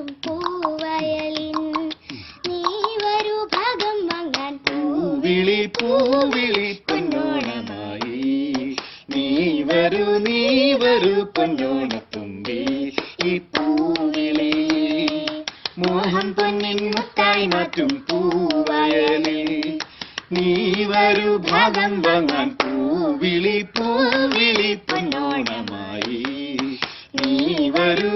മാറ്റും പൂവയലിൻ നീ വരൂ ഭാഗം വാങ്ങാൻ പൂവിളി പൂവിളി പൊന്നോണമായി നീ വരൂ പൊന്നോണത്തുമ്പി ഈ പൂവിളി മോഹം പൊന്നിൻ മുത്തായി മാറ്റും പൂവയലിൽ നീ വരൂ ഭാഗം വാങ്ങാൻ പൂവിളി പൂവിളി പൊന്നോണമായി നീ വരൂ